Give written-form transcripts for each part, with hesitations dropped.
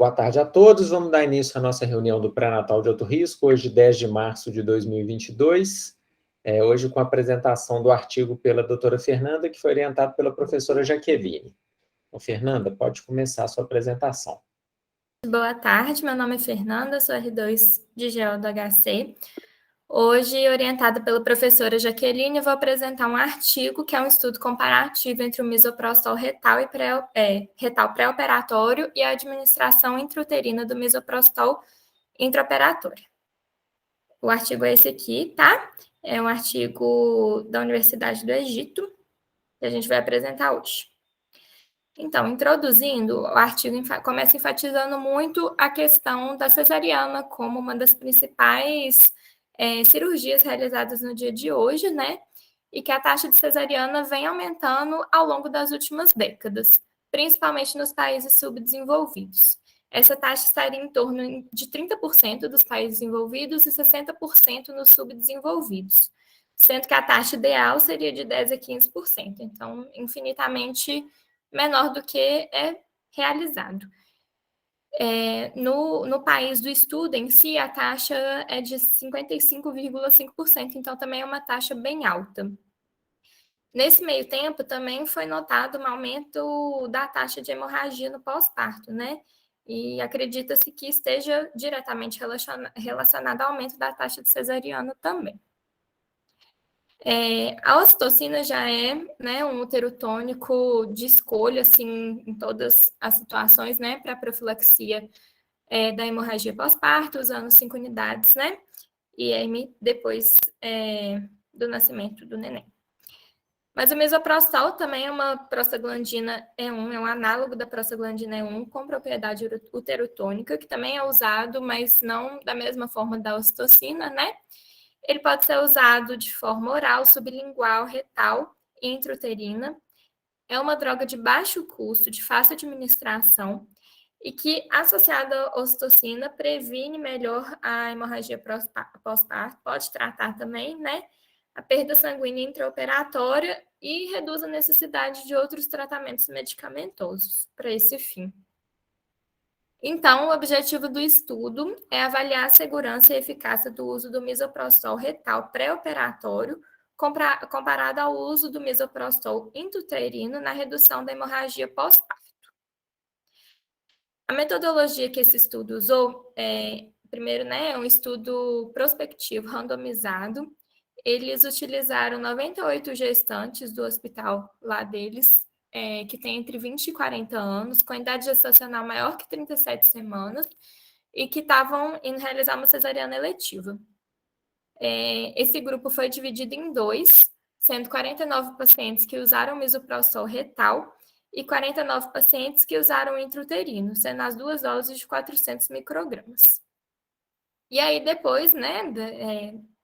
Boa tarde a todos. Vamos dar início à nossa reunião do pré-natal de alto risco, hoje, 10 de março de 2022. Hoje com a apresentação do artigo pela doutora Fernanda, que foi orientado pela professora Jaqueline. Então, Fernanda, pode começar a sua apresentação. Boa tarde, meu nome é Fernanda, sou R2 de GO do HC. Hoje, orientada pela professora Jaqueline, eu vou apresentar um artigo que é um estudo comparativo entre o misoprostol retal e retal pré-operatório e a administração intrauterina do misoprostol intraoperatório. O artigo é esse aqui, tá? É um artigo da Universidade do Egito, que a gente vai apresentar hoje. Então, introduzindo, o artigo começa enfatizando muito a questão da cesariana como uma das principais cirurgias realizadas no dia de hoje, né? E que a taxa de cesariana vem aumentando ao longo das últimas décadas, principalmente nos países subdesenvolvidos. Essa taxa estaria em torno de 30% dos países envolvidos e 60% nos subdesenvolvidos, sendo que a taxa ideal seria de 10% a 15%. Então, infinitamente menor do que é realizado. No país do estudo em si, a taxa é de 55,5%, então também é uma taxa bem alta. Nesse meio tempo, também foi notado um aumento da taxa de hemorragia no pós-parto, né? E acredita-se que esteja diretamente relacionado ao aumento da taxa de cesariana também. A ocitocina já é, né, um útero tônico de escolha, assim, em todas as situações, né, para profilaxia da hemorragia pós-parto, usando 5 unidades, né, IM depois do nascimento do neném. Mas o misoprostol também é uma prostaglandina E1, é um análogo da prostaglandina E1 com propriedade uterotônica, que também é usado, mas não da mesma forma da ocitocina, né? Ele pode ser usado de forma oral, sublingual, retal e intrauterina. É uma droga de baixo custo, de fácil administração e que, associada à ocitocina, previne melhor a hemorragia pós-parto, pode tratar também, né, a perda sanguínea intraoperatória e reduz a necessidade de outros tratamentos medicamentosos para esse fim. Então, o objetivo do estudo é avaliar a segurança e eficácia do uso do misoprostol retal pré-operatório comparado ao uso do misoprostol intrauterino na redução da hemorragia pós-parto. A metodologia que esse estudo usou primeiro, né, é um estudo prospectivo randomizado. Eles utilizaram 98 gestantes do hospital lá deles, que tem entre 20 e 40 anos, com idade gestacional maior que 37 semanas, e que estavam indo realizar uma cesariana eletiva. Esse grupo foi dividido em dois, sendo 49 pacientes que usaram misoprostol retal e 49 pacientes que usaram intrauterino, sendo as duas doses de 400 microgramas. E aí, depois, né,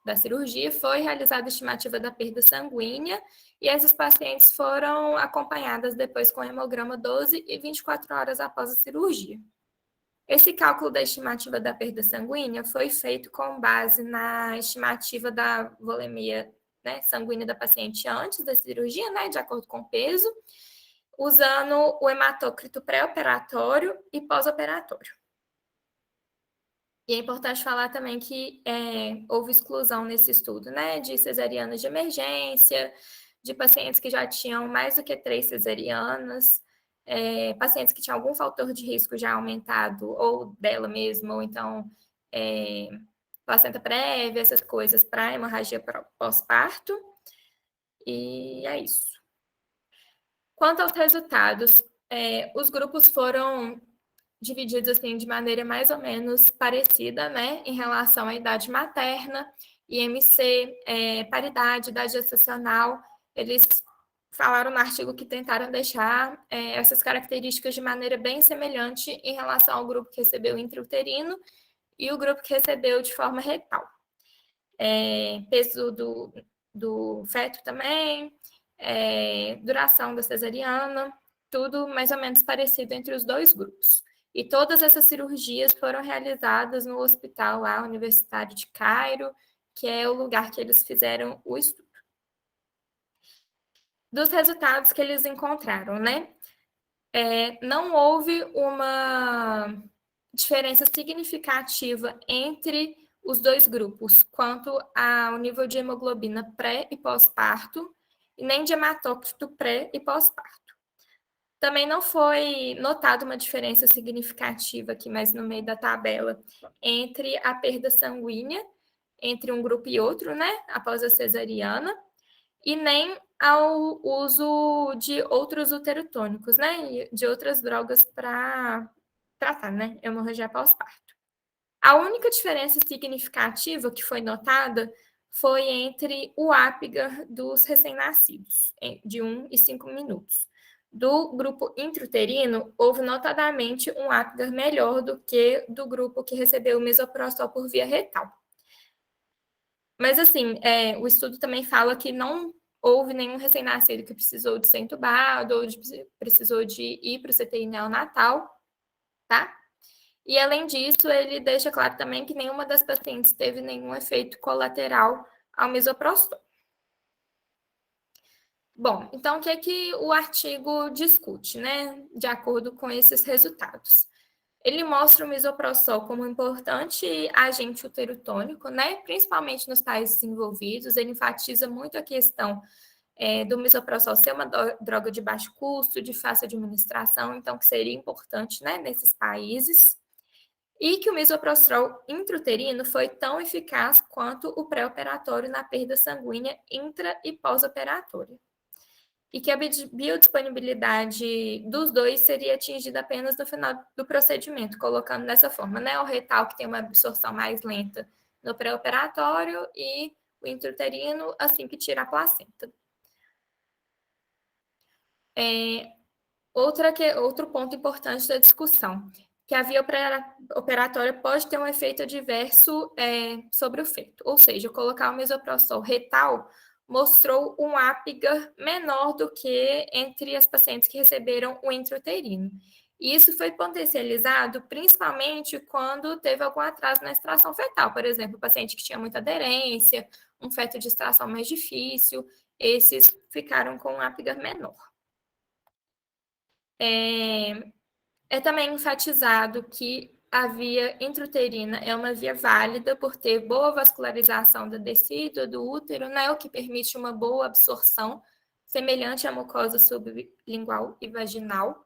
da cirurgia, foi realizada a estimativa da perda sanguínea e essas pacientes foram acompanhadas depois com hemograma 12 e 24 horas após a cirurgia. Esse cálculo da estimativa da perda sanguínea foi feito com base na estimativa da volemia, né, sanguínea da paciente antes da cirurgia, né, de acordo com o peso, usando o hematócrito pré-operatório e pós-operatório. E é importante falar também que houve exclusão nesse estudo, né, de cesarianas de emergência, de pacientes que já tinham mais do que 3 cesarianas, pacientes que tinham algum fator de risco já aumentado, ou dela mesma, ou então placenta prévia, essas coisas, para hemorragia pós-parto. E é isso. Quanto aos resultados, os grupos foram divididos assim de maneira mais ou menos parecida, né, em relação à idade materna, IMC, paridade, idade gestacional. Eles falaram no artigo que tentaram deixar essas características de maneira bem semelhante em relação ao grupo que recebeu intrauterino e o grupo que recebeu de forma retal. Peso do feto também, duração da cesariana, tudo mais ou menos parecido entre os dois grupos. E todas essas cirurgias foram realizadas no hospital lá, Universitário de Cairo, que é o lugar que eles fizeram o estudo. Dos resultados que eles encontraram, né? Não houve uma diferença significativa entre os dois grupos, quanto ao nível de hemoglobina pré e pós-parto, e nem de hematócrito pré e pós-parto. Também não foi notada uma diferença significativa aqui, mas no meio da tabela, entre a perda sanguínea entre um grupo e outro, né, após a cesariana, e nem ao uso de outros uterotônicos, né, de outras drogas para tratar, né, hemorragia pós-parto. A única diferença significativa que foi notada foi entre o Apgar dos recém-nascidos, de 1 e 5 minutos. Do grupo intrauterino, houve notadamente um Apgar melhor do que do grupo que recebeu o misoprostol por via retal. Mas, assim, o estudo também fala que não houve nenhum recém-nascido que precisou de ser entubado ou precisou de ir para o CTI neonatal, tá? E, além disso, ele deixa claro também que nenhuma das pacientes teve nenhum efeito colateral ao misoprostol. Bom, então, o que é que o artigo discute, né, de acordo com esses resultados? Ele mostra o misoprostol como um importante agente uterotônico, né, principalmente nos países desenvolvidos. Ele enfatiza muito a questão do misoprostol ser uma droga de baixo custo, de fácil administração, então que seria importante, né, nesses países. E que o misoprostol intrauterino foi tão eficaz quanto o pré-operatório na perda sanguínea intra- e pós-operatória. E que a biodisponibilidade dos dois seria atingida apenas no final do procedimento, colocando dessa forma, né? O retal, que tem uma absorção mais lenta no pré-operatório, e o intrauterino, assim que tira a placenta. Outro ponto importante da discussão, que a via operatória pode ter um efeito adverso sobre o feto, ou seja, colocar o misoprostol retal mostrou um Apgar menor do que entre as pacientes que receberam o intrauterino. E isso foi potencializado principalmente quando teve algum atraso na extração fetal, por exemplo, paciente que tinha muita aderência, um feto de extração mais difícil, esses ficaram com um Apgar menor. É também enfatizado que a via intrauterina é uma via válida por ter boa vascularização da decídua do útero, né, o que permite uma boa absorção, semelhante à mucosa sublingual e vaginal,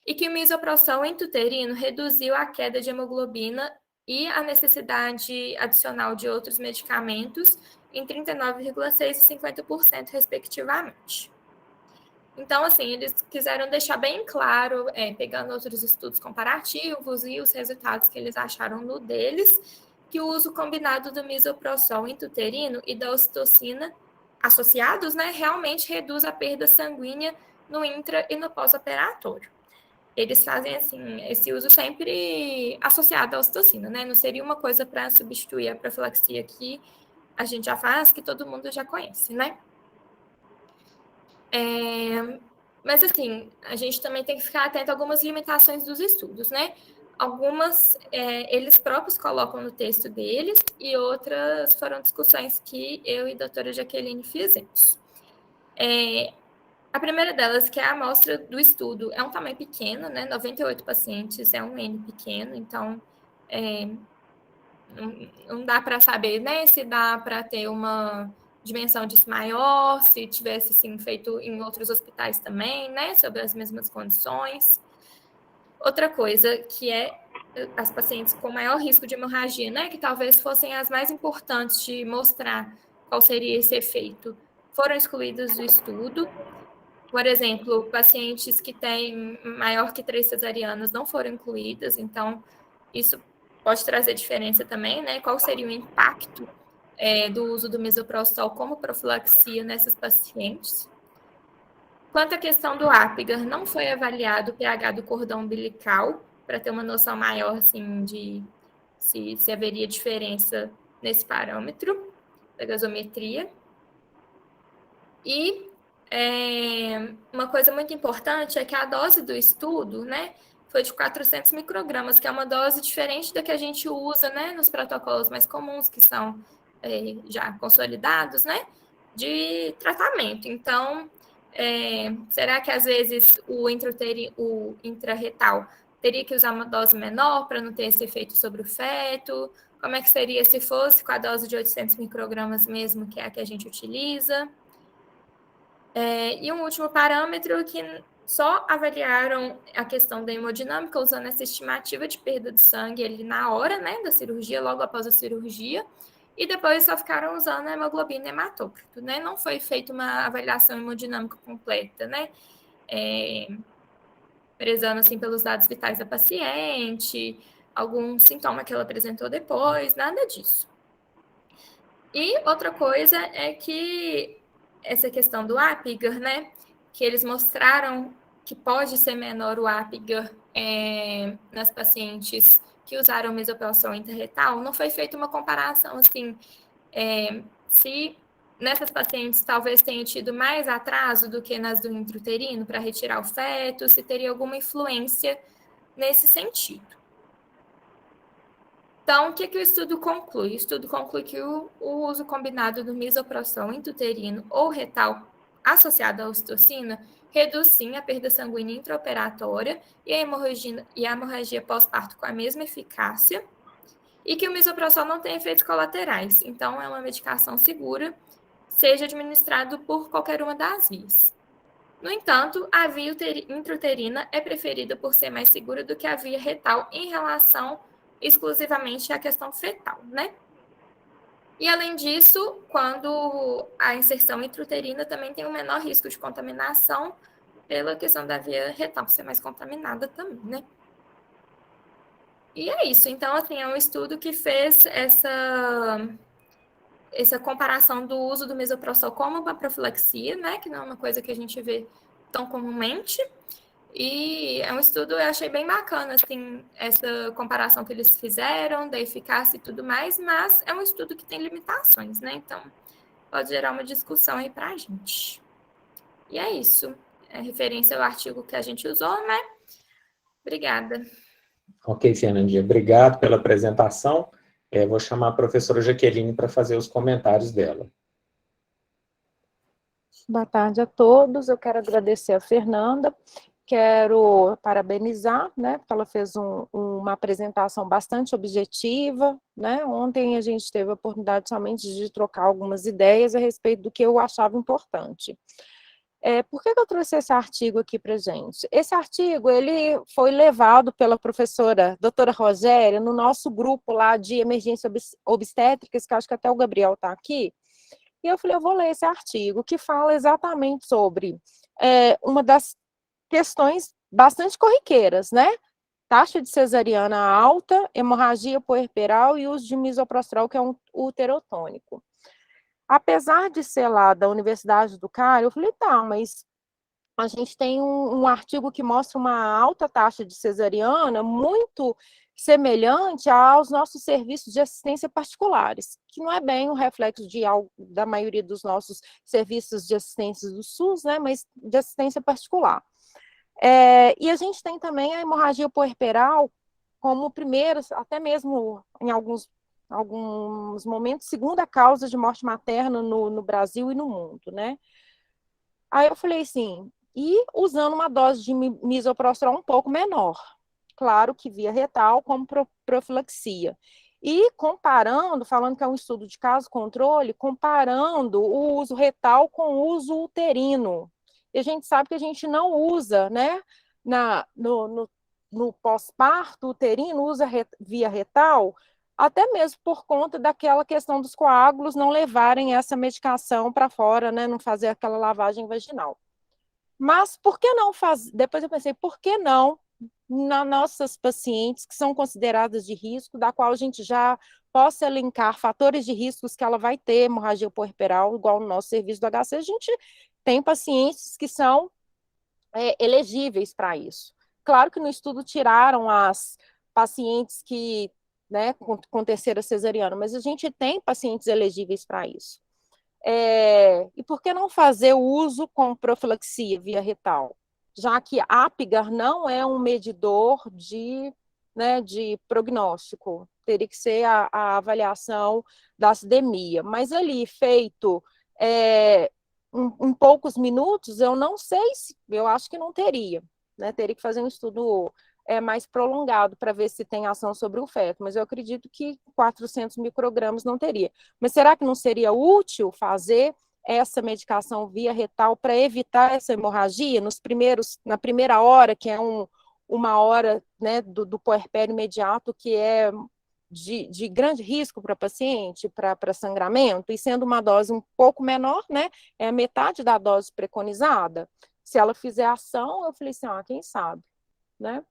e que o misoprostol intrauterino reduziu a queda de hemoglobina e a necessidade adicional de outros medicamentos em 39,6% e 50%, respectivamente. Então, assim, eles quiseram deixar bem claro, pegando outros estudos comparativos e os resultados que eles acharam no deles, que o uso combinado do misoprostol intrauterino e da ocitocina associados, né, realmente reduz a perda sanguínea no intra e no pós-operatório. Eles fazem, assim, esse uso sempre associado à ocitocina, né? Não seria uma coisa para substituir a profilaxia que a gente já faz, que todo mundo já conhece, né? Mas, assim, a gente também tem que ficar atento a algumas limitações dos estudos, né? Algumas eles próprios colocam no texto deles e outras foram discussões que eu e a doutora Jaqueline fizemos. A primeira delas, que é a amostra do estudo, é um tamanho pequeno, né? 98 pacientes é um N pequeno, então não dá para saber, né, se dá para ter uma dimensão disso maior, se tivesse sim feito em outros hospitais também, né, sob as mesmas condições. Outra coisa que é as pacientes com maior risco de hemorragia, né, que talvez fossem as mais importantes de mostrar qual seria esse efeito, foram excluídas do estudo. Por exemplo, pacientes que têm maior que 3 cesarianas não foram incluídas, então isso pode trazer diferença também, né? Qual seria o impacto do uso do misoprostol como profilaxia nessas pacientes? Quanto à questão do Apgar, não foi avaliado o pH do cordão umbilical, para ter uma noção maior, assim, de se haveria diferença nesse parâmetro da gasometria. E uma coisa muito importante é que a dose do estudo, né, foi de 400 microgramas, que é uma dose diferente da que a gente usa, né, nos protocolos mais comuns, que são já consolidados, né, de tratamento. Então, será que às vezes o intrarretal teria que usar uma dose menor para não ter esse efeito sobre o feto? Como é que seria se fosse com a dose de 800 microgramas mesmo, que é a que a gente utiliza? E um último parâmetro que só avaliaram a questão da hemodinâmica usando essa estimativa de perda de sangue ali na hora, né, da cirurgia, logo após a cirurgia, e depois só ficaram usando a hemoglobina e hematócrito, né? Não foi feita uma avaliação hemodinâmica completa, né? Prezando assim pelos dados vitais da paciente, algum sintoma que ela apresentou depois, nada disso. E outra coisa é que essa questão do Apgar, né, que eles mostraram que pode ser menor o Apgar nas pacientes que usaram mesoprostol intraretal, não foi feita uma comparação assim, se nessas pacientes talvez tenha tido mais atraso do que nas do intrauterino para retirar o feto, se teria alguma influência nesse sentido. Então, o que o estudo conclui? O estudo conclui que o uso combinado do misoprostol intrauterino ou retal associado à ocitocina reduz sim a perda sanguínea intraoperatória e a hemorragia pós-parto com a mesma eficácia, e que o misoprostol não tem efeitos colaterais. Então, é uma medicação segura, seja administrado por qualquer uma das vias. No entanto, a via intrauterina é preferida por ser mais segura do que a via retal em relação exclusivamente à questão fetal, né? E, além disso, quando a inserção intrauterina também tem um menor risco de contaminação pela questão da via retal ser mais contaminada também, né? E é isso. Então, assim, é um estudo que fez essa comparação do uso do misoprostol como uma profilaxia, né? Que não é uma coisa que a gente vê tão comumente. E é um estudo, eu achei bem bacana, assim, essa comparação que eles fizeram, da eficácia e tudo mais, mas é um estudo que tem limitações, né? Então, pode gerar uma discussão aí pra gente. E é isso. É referência ao artigo que a gente usou, né? Obrigada. Ok, Fernandinha, obrigado pela apresentação. Vou chamar a professora Jaqueline para fazer os comentários dela. Boa tarde a todos. Eu quero agradecer a Fernanda, quero parabenizar, né, porque ela fez uma apresentação bastante objetiva, né? Ontem a gente teve a oportunidade somente de trocar algumas ideias a respeito do que eu achava importante. Por que eu trouxe esse artigo aqui para gente? Esse artigo, ele foi levado pela professora doutora Rogéria no nosso grupo lá de emergência obstétricas, que acho que até o Gabriel está aqui. E eu falei, eu vou ler esse artigo que fala exatamente sobre uma das questões bastante corriqueiras, né? Taxa de cesariana alta, hemorragia puerperal e uso de misoprostol, que é um uterotônico. Apesar de ser lá da Universidade do Cairo, eu falei, tá, mas a gente tem um artigo que mostra uma alta taxa de cesariana muito semelhante aos nossos serviços de assistência particulares, que não é bem um reflexo da maioria dos nossos serviços de assistência do SUS, né, mas de assistência particular. E a gente tem também a hemorragia puerperal como primeira, até mesmo em alguns momentos, segunda causa de morte materna no Brasil e no mundo, né? Aí eu falei assim, e usando uma dose de misoprostol um pouco menor, claro que via retal como profilaxia. E comparando, falando que é um estudo de caso-controle, comparando o uso retal com o uso uterino. E a gente sabe que a gente não usa, né, no pós-parto uterino, usa via retal, até mesmo por conta daquela questão dos coágulos não levarem essa medicação para fora, né, não fazer aquela lavagem vaginal. Mas por que não fazer? Depois eu pensei, por que não nas nossas pacientes que são consideradas de risco, da qual a gente já possa elencar fatores de riscos que ela vai ter hemorragia puerperal, igual no nosso serviço do HC, a gente tem pacientes que são elegíveis para isso. Claro que no estudo tiraram as pacientes que, né, com terceira cesariana, mas a gente tem pacientes elegíveis para isso. E por que não fazer o uso com profilaxia via retal? Já que Apgar não é um medidor de prognóstico, teria que ser a avaliação da acidemia. Mas ali, feito em poucos minutos, eu não sei se, eu acho que não teria, né? Teria que fazer um estudo mais prolongado para ver se tem ação sobre o feto, mas eu acredito que 400 microgramas não teria. Mas será que não seria útil fazer essa medicação via retal para evitar essa hemorragia na primeira hora, que é uma hora, né, do puerpério imediato, que é de grande risco para paciente, para sangramento, e sendo uma dose um pouco menor, né, é a metade da dose preconizada. Se ela fizer ação, eu falei assim, quem sabe, né?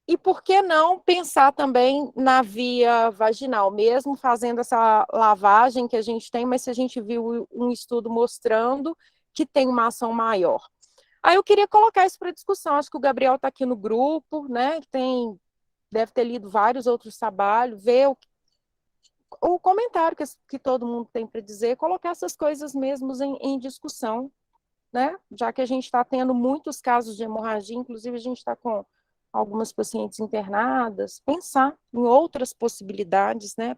E por que não pensar também na via vaginal, mesmo fazendo essa lavagem que a gente tem, mas se a gente viu um estudo mostrando que tem uma ação maior. Aí eu queria colocar isso para discussão, acho que o Gabriel está aqui no grupo, né, deve ter lido vários outros trabalhos, ver o comentário que todo mundo tem para dizer, colocar essas coisas mesmo em discussão, né, já que a gente está tendo muitos casos de hemorragia, inclusive a gente está com algumas pacientes internadas, pensar em outras possibilidades, né?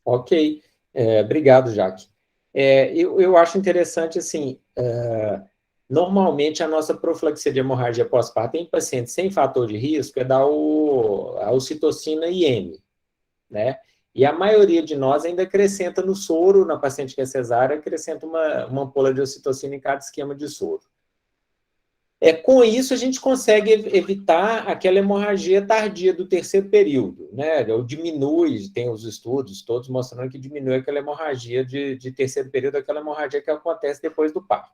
Ok, obrigado, Jaque. Eu acho interessante, assim, normalmente a nossa profilaxia de hemorragia pós-parto em pacientes sem fator de risco é dar a ocitocina IM, né? E a maioria de nós ainda acrescenta no soro, na paciente que é cesárea, acrescenta uma ampola de ocitocina em cada esquema de soro. Com isso, a gente consegue evitar aquela hemorragia tardia do terceiro período, né? Ou diminui, tem os estudos todos mostrando que diminui aquela hemorragia de terceiro período, aquela hemorragia que acontece depois do parto.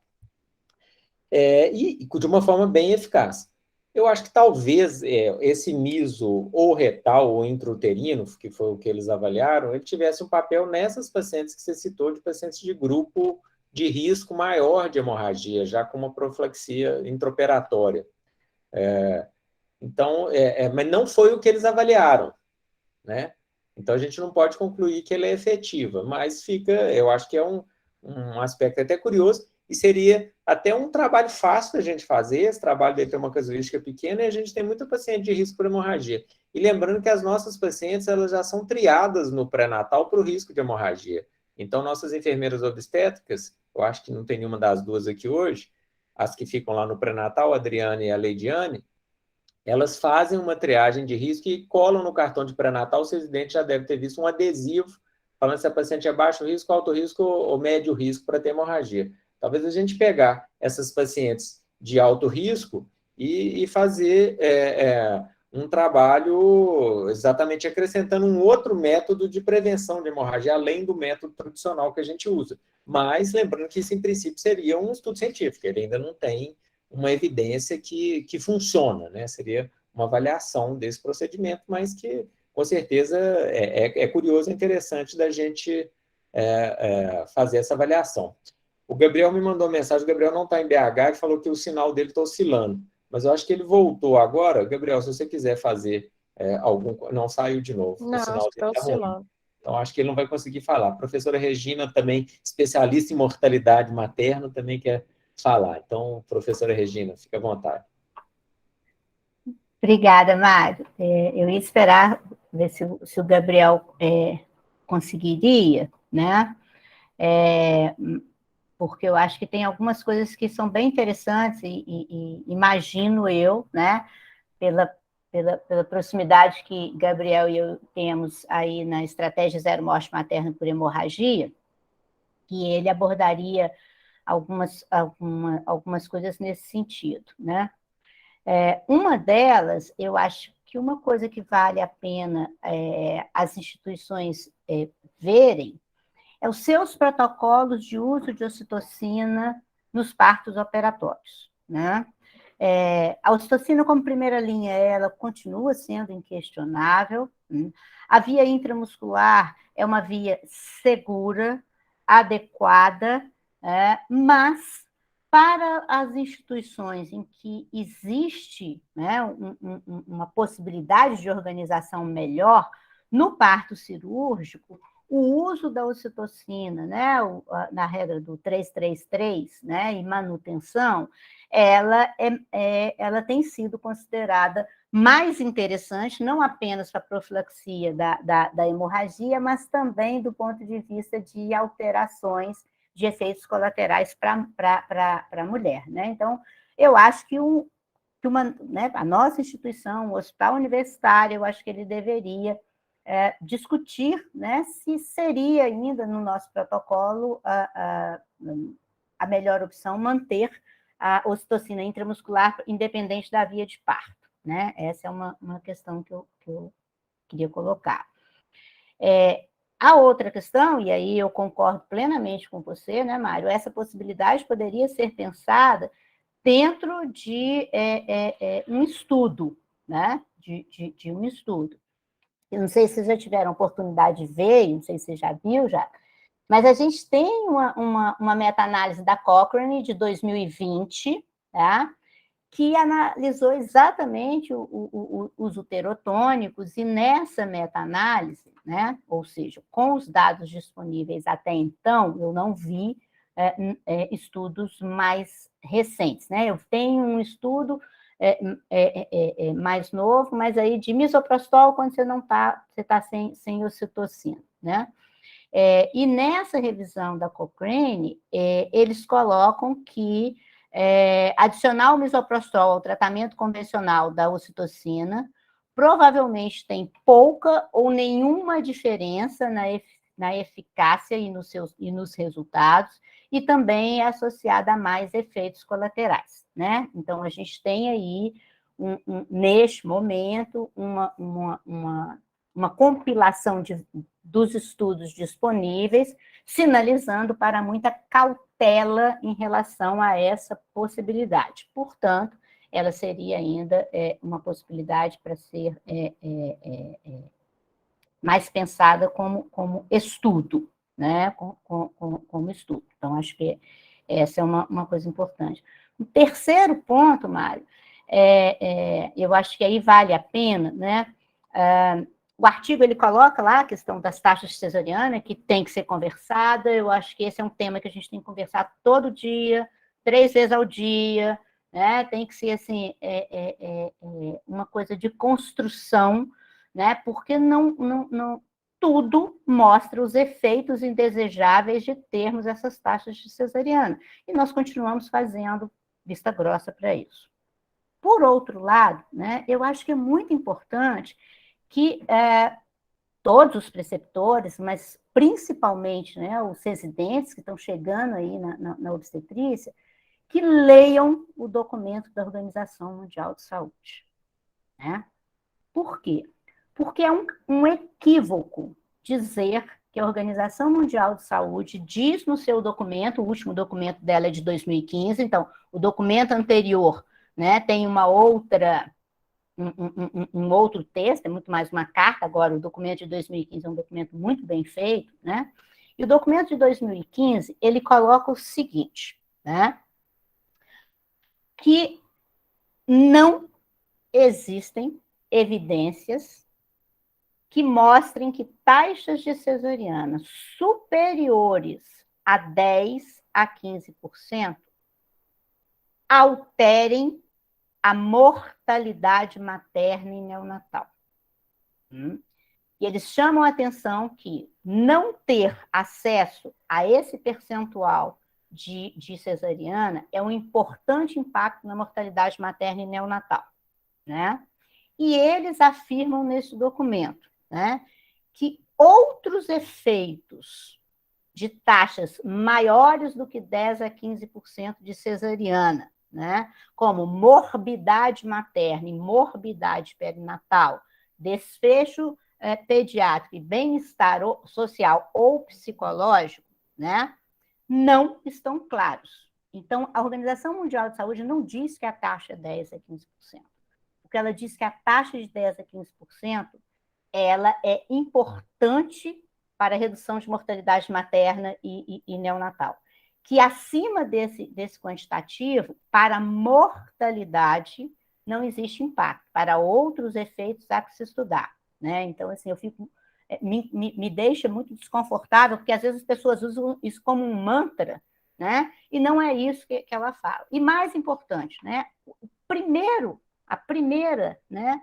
E de uma forma bem eficaz. Eu acho que talvez esse miso ou retal ou intrauterino, que foi o que eles avaliaram, ele tivesse um papel nessas pacientes que você citou, de pacientes de grupo de risco maior de hemorragia, já com uma profilaxia intraoperatória. Então, mas não foi o que eles avaliaram, né? Então, a gente não pode concluir que ela é efetiva, mas eu acho que é um aspecto até curioso, e seria até um trabalho fácil da gente fazer, esse trabalho deve ter uma casuística pequena, e a gente tem muita paciente de risco por hemorragia. E lembrando que as nossas pacientes, elas já são triadas no pré-natal para o risco de hemorragia. Então, nossas enfermeiras obstétricas, eu acho que não tem nenhuma das duas aqui hoje, as que ficam lá no pré-natal, a Adriane e a Leidiane, elas fazem uma triagem de risco e colam no cartão de pré-natal, o residente já deve ter visto um adesivo falando se a paciente é baixo risco, alto risco ou médio risco para ter hemorragia. Talvez a gente pegar essas pacientes de alto risco e fazer um trabalho exatamente acrescentando um outro método de prevenção de hemorragia, além do método tradicional que a gente usa. Mas lembrando que isso, em princípio, seria um estudo científico, ele ainda não tem uma evidência que funciona, né? Seria uma avaliação desse procedimento, mas que, com certeza, é curioso e interessante da gente fazer essa avaliação. O Gabriel me mandou uma mensagem, o Gabriel não está em BH e falou que o sinal dele está oscilando, mas eu acho que ele voltou agora. Gabriel, se você quiser fazer algum... Não, saiu de novo. Não, o sinal está oscilando. Então, acho que ele não vai conseguir falar. A professora Regina, também especialista em mortalidade materna, também quer falar. Então, professora Regina, fique à vontade. Obrigada, Mário. Eu ia esperar ver se o Gabriel conseguiria, né? Porque eu acho que tem algumas coisas que são bem interessantes e imagino eu, né, pela proximidade que Gabriel e eu temos aí na estratégia Zero Morte Materna por Hemorragia, que ele abordaria algumas coisas nesse sentido, né? Uma delas, eu acho que uma coisa que vale a pena as instituições verem é os seus protocolos de uso de ocitocina nos partos operatórios, né? A ocitocina como primeira linha, ela continua sendo inquestionável. A via intramuscular é uma via segura, adequada, mas para as instituições em que existe, né, uma possibilidade de organização melhor, no parto cirúrgico, o uso da ocitocina, né, na regra do 333, né, e manutenção, ela tem sido considerada mais interessante, não apenas para a profilaxia da hemorragia, mas também do ponto de vista de alterações de efeitos colaterais para a mulher, né? Então, eu acho que né, a nossa instituição, o Hospital Universitário, eu acho que ele deveria discutir, né, se seria ainda no nosso protocolo a melhor opção manter a ocitocina intramuscular independente da via de parto, né? Essa é uma questão que eu queria colocar. A outra questão, e aí eu concordo plenamente com você, né, Mário, essa possibilidade poderia ser pensada dentro de um estudo, né? De um estudo. Eu não sei se vocês já tiveram oportunidade de ver, não sei se você já viu já, mas a gente tem uma meta-análise da Cochrane de 2020, tá? Que analisou exatamente os uterotônicos, e nessa meta-análise, né, ou seja, com os dados disponíveis até então, eu não vi estudos mais recentes. Né? Eu tenho um estudo mais novo, mas aí de misoprostol quando você não está, você está sem ocitocina. Né? E nessa revisão da Cochrane, eles colocam que adicionar o misoprostol ao tratamento convencional da ocitocina provavelmente tem pouca ou nenhuma diferença na eficácia e nos resultados, e também é associada a mais efeitos colaterais. Né? Então, a gente tem aí, neste momento, uma compilação dos estudos disponíveis, sinalizando para muita cautela em relação a essa possibilidade. Portanto, ela seria ainda uma possibilidade para ser mais pensada como estudo, né? Como estudo. Então, acho que essa é uma coisa importante. O terceiro ponto, Mário, eu acho que aí vale a pena, né? O artigo ele coloca lá a questão das taxas de cesariana, que tem que ser conversada. Eu acho que esse é um tema que a gente tem que conversar todo dia, 3 vezes ao dia, né? Tem que ser assim, uma coisa de construção, né? Porque não tudo mostra os efeitos indesejáveis de termos essas taxas de cesariana. E nós continuamos fazendo vista grossa para isso. Por outro lado, né, eu acho que é muito importante que todos os preceptores, mas principalmente, né, os residentes que estão chegando aí na obstetrícia, que leiam o documento da Organização Mundial de Saúde. Né? Por quê? Porque é um equívoco dizer que a Organização Mundial de Saúde diz no seu documento, o último documento dela é de 2015, então o documento anterior, né, tem uma outra... Um outro texto, é muito mais uma carta. Agora, o documento de 2015 é um documento muito bem feito, né? E o documento de 2015, ele coloca o seguinte, né? Que não existem evidências que mostrem que taxas de cesariana superiores a 10 a 15% alterem a mortalidade materna e neonatal. E eles chamam a atenção que não ter acesso a esse percentual de cesariana é um importante impacto na mortalidade materna e neonatal. Né? E eles afirmam nesse documento, né, que outros efeitos de taxas maiores do que 10 a 15% de cesariana, né? Como morbidade materna e morbidade perinatal, desfecho pediátrico e bem-estar social ou psicológico, né? Não estão claros. Então, a Organização Mundial de Saúde não diz que a taxa é 10 a 15%, porque ela diz que a taxa de 10 a 15% ela é importante para a redução de mortalidade materna e neonatal. Que acima desse quantitativo, para mortalidade, não existe impacto. Para outros efeitos, há que se estudar. Né? Então, assim, eu fico... Me deixa muito desconfortável, porque às vezes as pessoas usam isso como um mantra, né? E não é isso que ela fala. E mais importante, né? A primeira, né,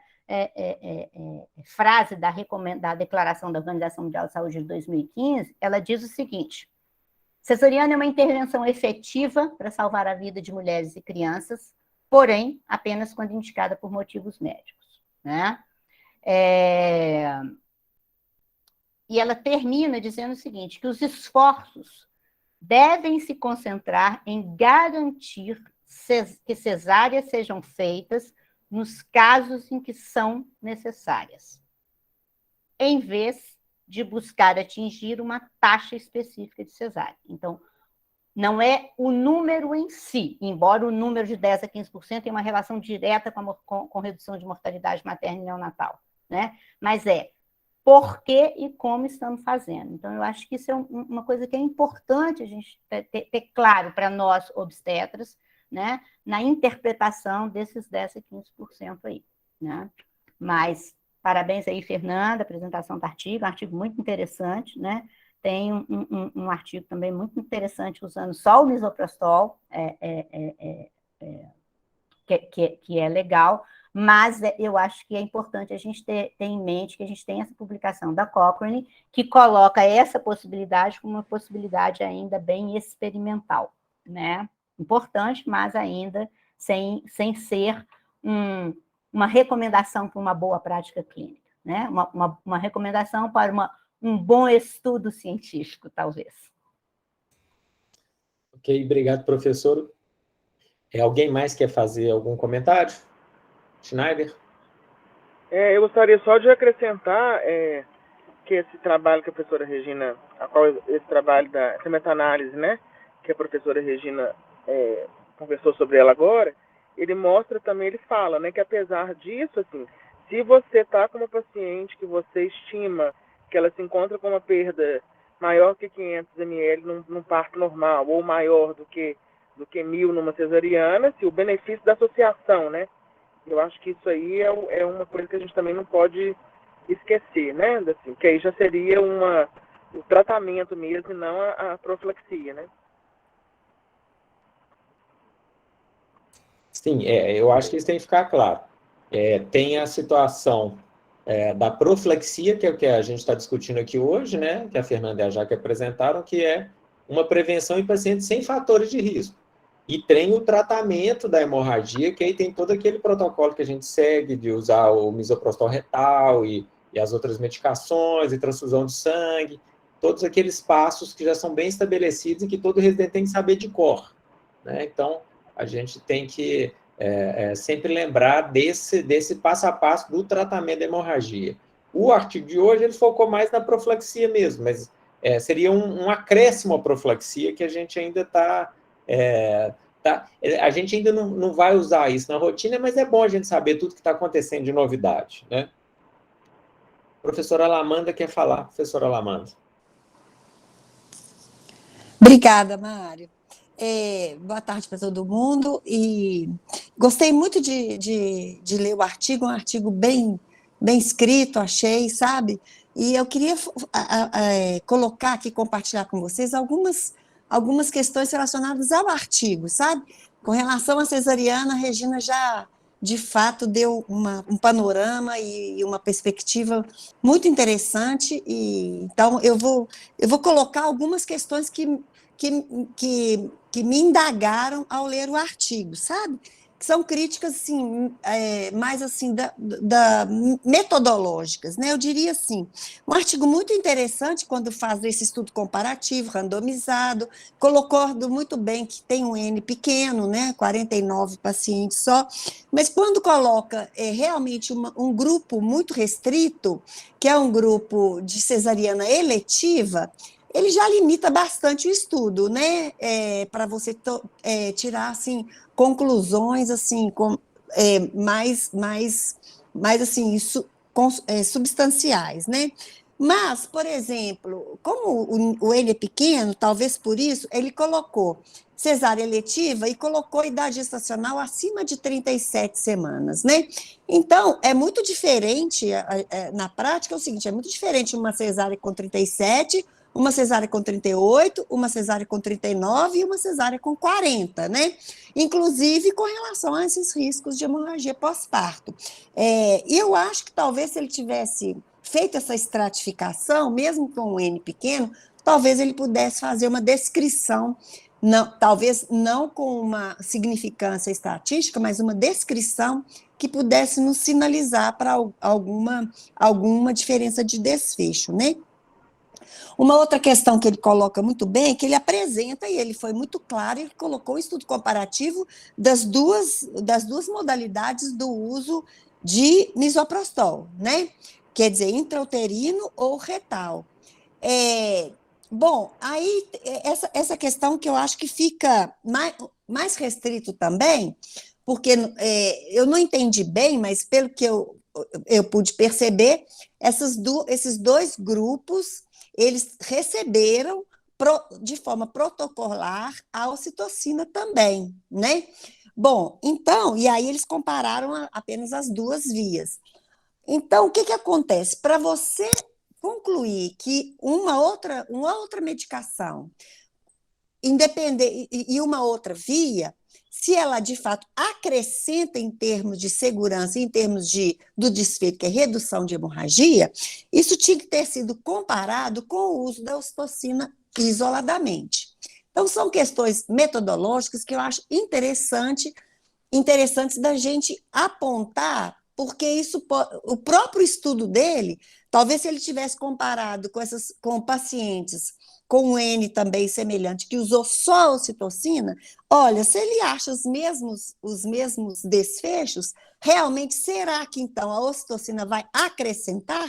frase da Declaração da Organização Mundial de Saúde de 2015, ela diz o seguinte: cesariana é uma intervenção efetiva para salvar a vida de mulheres e crianças, porém, apenas quando indicada por motivos médicos, né? E ela termina dizendo o seguinte, que os esforços devem se concentrar em garantir que cesáreas sejam feitas nos casos em que são necessárias, em vez de buscar atingir uma taxa específica de cesárea. Então, não é o número em si, embora o número de 10% a 15% tenha uma relação direta com redução de mortalidade materna e neonatal, né? Mas por que e como estamos fazendo. Então, eu acho que isso é uma coisa que é importante a gente ter claro para nós, obstetras, né? Na interpretação desses 10% a 15% aí, né? Mas, parabéns aí, Fernanda, a apresentação do artigo, um artigo muito interessante, né? Tem um artigo também muito interessante usando só o misoprostol, que é legal, mas eu acho que é importante a gente ter em mente que a gente tem essa publicação da Cochrane, que coloca essa possibilidade como uma possibilidade ainda bem experimental, né? Importante, mas ainda sem ser uma recomendação para uma boa prática clínica, né? Uma recomendação para um bom estudo científico, talvez. Ok, obrigado, professor. Alguém mais quer fazer algum comentário? Schneider? Eu gostaria só de acrescentar que esse trabalho que a professora Regina, esse trabalho essa meta-análise, né, que a professora Regina conversou sobre ela agora, ele mostra também, ele fala, né, que apesar disso, assim, se você está com uma paciente que você estima que ela se encontra com uma perda maior que 500 ml num parto normal, ou maior do que 1.000 numa cesariana, se o benefício da associação, né, eu acho que isso aí é uma coisa que a gente também não pode esquecer, né? Assim, que aí já seria o tratamento mesmo e não a profilaxia, né? Sim, eu acho que isso tem que ficar claro. Tem a situação da profilaxia, que é o que a gente está discutindo aqui hoje, né? Que a Fernanda e a Jaque apresentaram, que é uma prevenção em pacientes sem fatores de risco. E tem o tratamento da hemorragia, que aí tem todo aquele protocolo que a gente segue de usar o misoprostol retal e as outras medicações, e transfusão de sangue, todos aqueles passos que já são bem estabelecidos e que todo residente tem que saber de cor, né? Então, a gente tem que sempre lembrar desse passo a passo do tratamento da hemorragia. O artigo de hoje, ele focou mais na profilaxia mesmo, mas seria um acréscimo à profilaxia que a gente ainda está... a gente ainda não vai usar isso na rotina, mas é bom a gente saber tudo que está acontecendo de novidade, né? Professora Alamanda quer falar. Professora Alamanda. Obrigada, Mário. Boa tarde para todo mundo. E gostei muito de ler o artigo, um artigo bem escrito, achei, sabe? E eu queria colocar aqui, compartilhar com vocês algumas questões relacionadas ao artigo, sabe? Com relação à cesariana, a Regina já, de fato, deu um panorama e uma perspectiva muito interessante, e então eu vou colocar algumas questões que me indagaram ao ler o artigo, sabe? Que são críticas, assim, mais assim, metodológicas, né? Eu diria assim, um artigo muito interessante quando faz esse estudo comparativo, randomizado, colocou muito bem que tem um N pequeno, né? 49 pacientes só, mas quando coloca realmente um grupo muito restrito, que é um grupo de cesariana eletiva, ele já limita bastante o estudo, né? Para você tirar assim, conclusões assim, mais assim, substanciais, né? Mas, por exemplo, como o N é pequeno, talvez por isso, ele colocou cesárea eletiva e colocou idade gestacional acima de 37 semanas, né? Então, é muito diferente, na prática, é o seguinte, é muito diferente uma cesárea com 37, uma cesárea com 38, uma cesárea com 39 e uma cesárea com 40, né? Inclusive com relação a esses riscos de hemorragia pós-parto. E eu acho que talvez se ele tivesse feito essa estratificação, mesmo com um N pequeno, talvez ele pudesse fazer uma descrição não, talvez não com uma significância estatística, mas uma descrição que pudesse nos sinalizar para alguma diferença de desfecho, né? Uma outra questão que ele coloca muito bem é que ele apresenta, e ele foi muito claro, ele colocou um estudo comparativo das duas modalidades do uso de misoprostol, né? Quer dizer, intrauterino ou retal. Bom, aí essa questão que eu acho que fica mais restrito também, porque eu não entendi bem, mas pelo que eu pude perceber, esses dois grupos, eles receberam de forma protocolar a ocitocina também, né? Bom, então, e aí eles compararam apenas as duas vias. Então, o que acontece? Para você concluir que uma outra medicação independente e uma outra via, se ela de fato acrescenta em termos de segurança, em termos do desfecho, que é redução de hemorragia, isso tinha que ter sido comparado com o uso da ocitocina isoladamente. Então, são questões metodológicas que eu acho interessantes da gente apontar, porque o próprio estudo dele, talvez se ele tivesse comparado com pacientes com um N também semelhante, que usou só a ocitocina, olha, se ele acha os mesmos desfechos, realmente será que então a ocitocina vai acrescentar,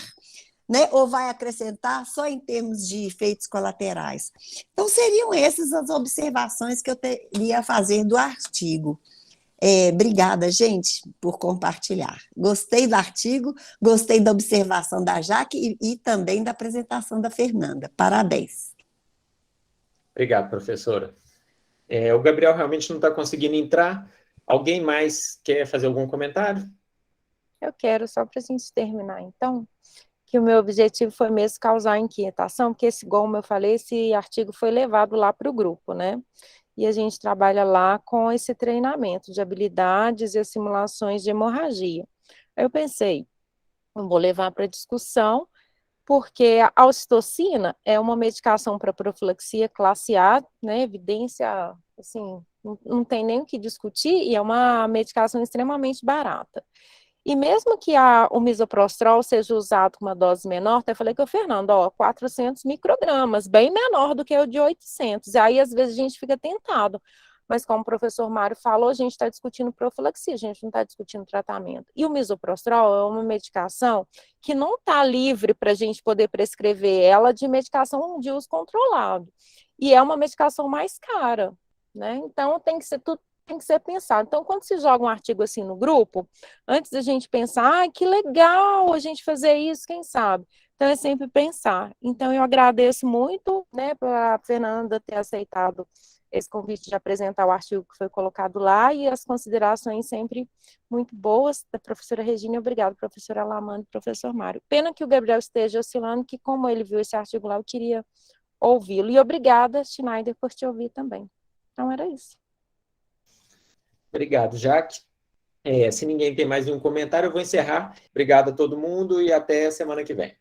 né? Ou vai acrescentar só em termos de efeitos colaterais? Então, seriam essas as observações que eu teria a fazer do artigo. Obrigada, gente, por compartilhar. Gostei do artigo, gostei da observação da Jaque e também da apresentação da Fernanda. Parabéns. Obrigado, professora. O Gabriel realmente não está conseguindo entrar. Alguém mais quer fazer algum comentário? Eu quero, só para a gente terminar, então, que o meu objetivo foi mesmo causar inquietação, porque, como eu falei, esse artigo foi levado lá para o grupo, né? E a gente trabalha lá com esse treinamento de habilidades e as simulações de hemorragia. Aí eu pensei, eu vou levar para discussão, porque a ocitocina é uma medicação para profilaxia classe A, né, evidência, assim, não tem nem o que discutir, e é uma medicação extremamente barata. E mesmo que o misoprostol seja usado com uma dose menor, eu falei com o Fernando, 400 microgramas, bem menor do que o de 800. E aí, às vezes, a gente fica tentado. Mas, como o professor Mário falou, a gente está discutindo profilaxia, a gente não está discutindo tratamento. E o misoprostol é uma medicação que não está livre para a gente poder prescrever ela de medicação de uso controlado. E é uma medicação mais cara, né? Então, tem que ser pensado. Então, quando se joga um artigo assim no grupo, antes da gente pensar, que legal a gente fazer isso, quem sabe? Então, é sempre pensar. Então, eu agradeço muito, né, para a Fernanda ter aceitado esse convite de apresentar o artigo que foi colocado lá e as considerações sempre muito boas da professora Regina. Obrigada, professora Alamanda e professor Mário. Pena que o Gabriel esteja oscilando, que como ele viu esse artigo lá, eu queria ouvi-lo. E obrigada, Schneider, por te ouvir também. Então, era isso. Obrigado, Jaque. Se ninguém tem mais nenhum comentário, eu vou encerrar. Obrigado a todo mundo e até a semana que vem.